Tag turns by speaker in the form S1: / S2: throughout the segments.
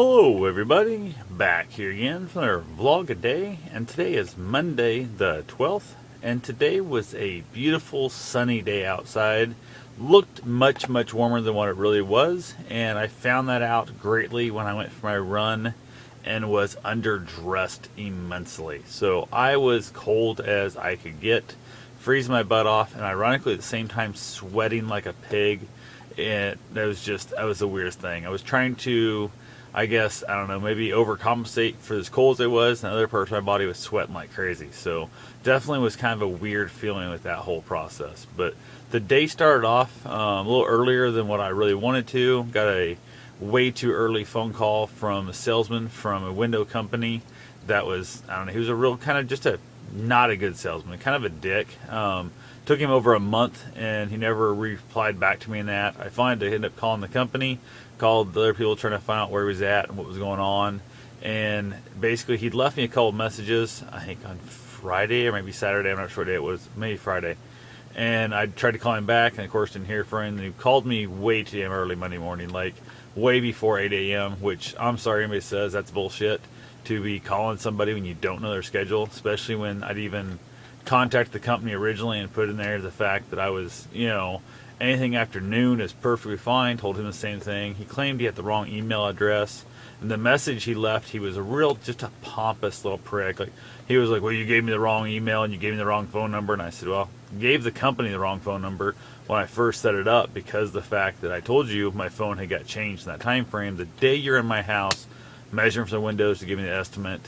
S1: Hello everybody, back here again for our vlog a day, and today is Monday the 12th, and today was a beautiful sunny day outside. Looked much warmer than what it really was, and I found that out greatly when I went for my run and was underdressed immensely. So I was cold as I could get, freezing my butt off, and ironically at the same time sweating like a pig. And that was the weirdest thing. I was trying to, I guess, I don't know, maybe overcompensate for as cold as it was, and the other part of my body was sweating like crazy. So definitely was kind of a weird feeling with that whole process. But the day started off a little earlier than what I really wanted to. Got a way too early phone call from a salesman from a window company that was, I don't know, he was a real kind of just a not a good salesman, kind of a dick. Took him over a month, and he never replied back to me in that. I finally ended up calling the company, called the other people trying to find out where he was at and what was going on. And basically, he'd left me a couple of messages, I think on Friday or maybe Saturday. I'm not sure what day it was, maybe Friday. And I tried to call him back, and of course didn't hear from him. And he called me way too damn early Monday morning, like way before 8 a.m., which I'm sorry anybody says that's bullshit to be calling somebody when you don't know their schedule, especially when I'd even contacted the company originally and put in there the fact that I was, anything after noon is perfectly fine. Told him the same thing. He claimed he had the wrong email address. And the message he left, he was just a pompous little prick. Like, he was like, well, you gave me the wrong email and you gave me the wrong phone number. And I said, well, I gave the company the wrong phone number when I first set it up, because the fact that I told you my phone had got changed in that time frame. The day you're in my house measuring for the windows to give me the estimate,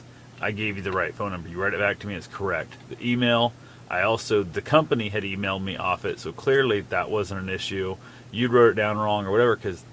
S1: I gave you the right phone number. You write it back to me, it's correct. The email, the company had emailed me off it, so clearly that wasn't an issue. You wrote it down wrong or whatever, because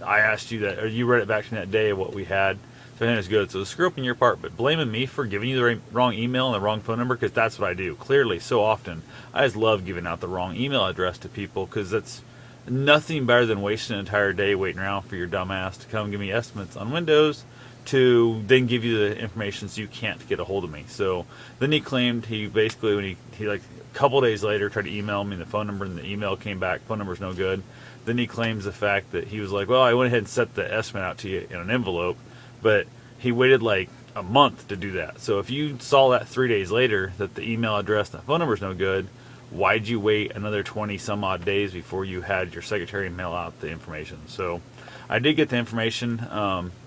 S1: I asked you that, or you wrote it back to me that day of what we had. So I think it's good. So screw up on your part, but blaming me for giving you the wrong email and the wrong phone number, because that's what I do. Clearly, so often, I just love giving out the wrong email address to people, because that's nothing better than wasting an entire day waiting around for your dumb ass to come give me estimates on Windows, to then give you the information so you can't get a hold of me. So then he claimed he basically, when he like a couple days later tried to email me the phone number, and the email came back, phone number's no good. Then he claims the fact that he was like, well, I went ahead and set the estimate out to you in an envelope, but he waited like a month to do that. So if you saw that 3 days later that the email address and the phone number's no good, why'd you wait another 20 some odd days before you had your secretary mail out the information? So I did get the information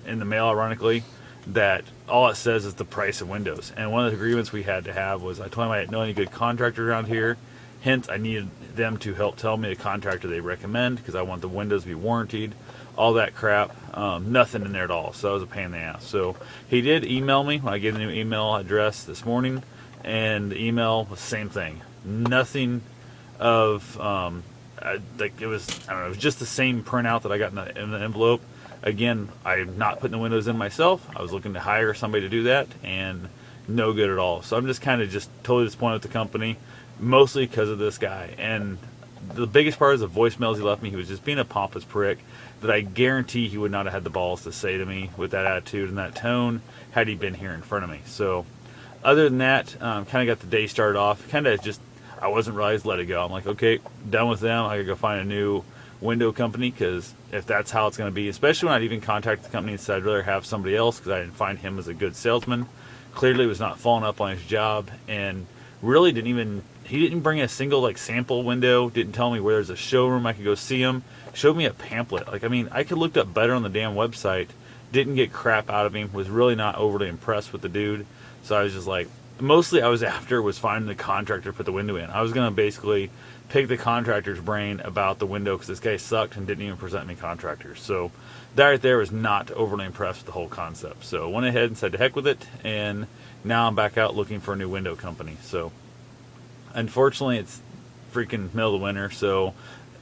S1: in the mail, ironically, that all it says is the price of windows. And one of the agreements we had to have was, I told him I didn't know any good contractors around here. Hence, I needed them to help tell me the contractor they recommend, because I want the windows to be warranted, all that crap. Nothing in there at all. So that was a pain in the ass. So he did email me when I gave the new email address this morning, and the email was the same thing. Nothing of like, it was, I don't know, it was just the same printout that I got in the envelope. Again, I'm not putting the windows in myself. I was looking to hire somebody to do that, and no good at all. So I'm just kind of just totally disappointed with the company, mostly because of this guy. And the biggest part is the voicemails he left me. He was just being a pompous prick that I guarantee he would not have had the balls to say to me with that attitude and that tone had he been here in front of me. So other than that, kind of got the day started off. Kind of just, I wasn't realized, let it go. I'm like, okay, done with them. I gotta go find a new window company, because if that's how it's going to be, especially when I'd even contacted the company and said I'd rather have somebody else because I didn't find him as a good salesman. Clearly was not following up on his job, and really he didn't bring a single like sample window, didn't tell me where there's a showroom I could go see him, showed me a pamphlet. Like, I mean, I could looked up better on the damn website, didn't get crap out of him, was really not overly impressed with the dude. So I was just like, mostly I was after was finding the contractor to put the window in. I was going to basically pick the contractor's brain about the window, because this guy sucked and didn't even present me contractors. So that right there was not overly impressed with the whole concept. So went ahead and said to heck with it, and now I'm back out looking for a new window company. So unfortunately, it's freaking middle of the winter, so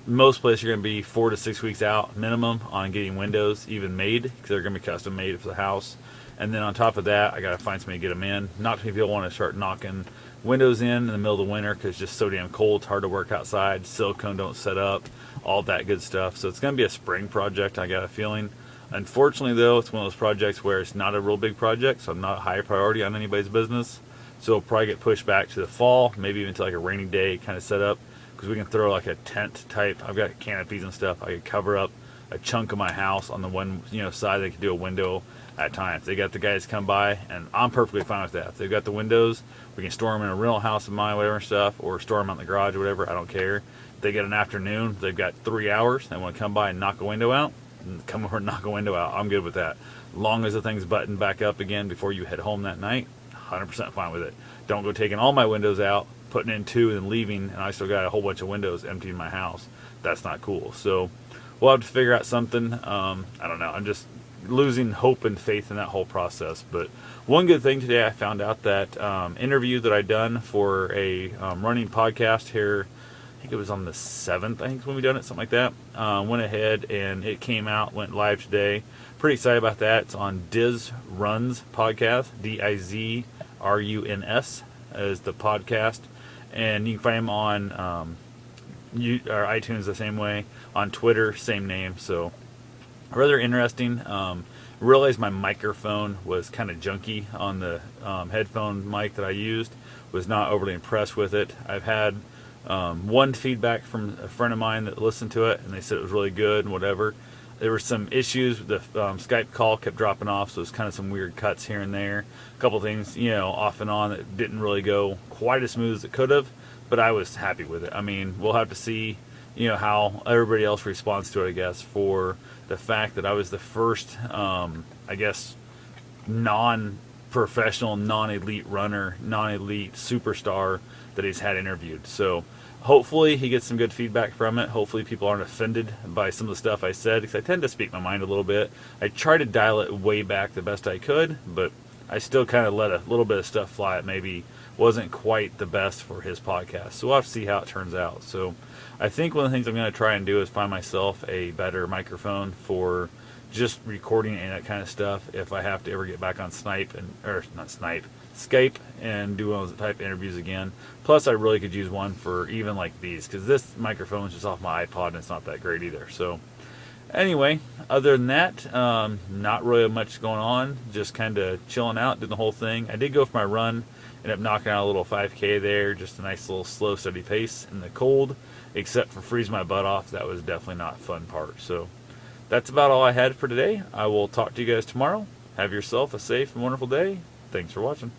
S1: most places are going to be 4 to 6 weeks out minimum on getting windows even made, because they're going to be custom made for the house. And then on top of that, I got to find somebody to get them in. Not too many people want to start knocking windows in the middle of the winter, because it's just so damn cold. It's hard to work outside. Silicone don't set up, all that good stuff. So it's going to be a spring project, I got a feeling. Unfortunately, though, it's one of those projects where it's not a real big project, so I'm not a high priority on anybody's business. So it'll probably get pushed back to the fall, maybe even to like a rainy day kind of setup, because we can throw like a tent type. I've got canopies and stuff I could cover up a chunk of my house on the one side. They could do a window at times. They got the guys come by, and I'm perfectly fine with that. If they've got the windows, we can store them in a rental house of mine, whatever stuff, or store them out in the garage or whatever. I don't care. If they get an afternoon, they've got 3 hours. They want to come by and knock a window out. Come over and knock a window out. I'm good with that. As long as the thing's buttoned back up again before you head home that night, 100% fine with it. Don't go taking all my windows out, putting in 2 and then leaving, and I still got a whole bunch of windows empty in my house. That's not cool. So we'll have to figure out something. I don't know. I'm just losing hope and faith in that whole process. But one good thing today, I found out that interview that I'd done for a running podcast here, I think it was on the 7th, I think when we done it, something like that. Went ahead and it came out, went live today. Pretty excited about that. It's on Diz Runs podcast, DIZRUNS is the podcast. And you can find him on or iTunes the same way, on Twitter, same name. So rather interesting. Realized my microphone was kind of junky on the headphone mic that I used. Was not overly impressed with it. I've had one feedback from a friend of mine that listened to it, and they said it was really good and whatever. There were some issues. The Skype call kept dropping off, so it was kind of some weird cuts here and there. A couple things, off and on that didn't really go quite as smooth as it could have, but I was happy with it. I mean, we'll have to see, how everybody else responds to it, I guess, for the fact that I was the first, non-professional, non-elite runner, non-elite superstar that he's had interviewed. So hopefully he gets some good feedback from it. Hopefully people aren't offended by some of the stuff I said, because I tend to speak my mind a little bit. I try to dial it way back the best I could, but I still kind of let a little bit of stuff fly. It maybe wasn't quite the best for his podcast. So we'll have to see how it turns out. So I think one of the things I'm going to try and do is find myself a better microphone for just recording and that kind of stuff if I have to ever get back on Skype and do one of those type of interviews again. Plus, I really could use one for even like these, because this microphone is just off my iPod and it's not that great either. So anyway, other than that, not really much going on. Just kind of chilling out, doing the whole thing. I did go for my run. Ended up knocking out a little 5K there. Just a nice little slow, steady pace in the cold, except for freezing my butt off. That was definitely not a fun part. So that's about all I had for today. I will talk to you guys tomorrow. Have yourself a safe and wonderful day. Thanks for watching.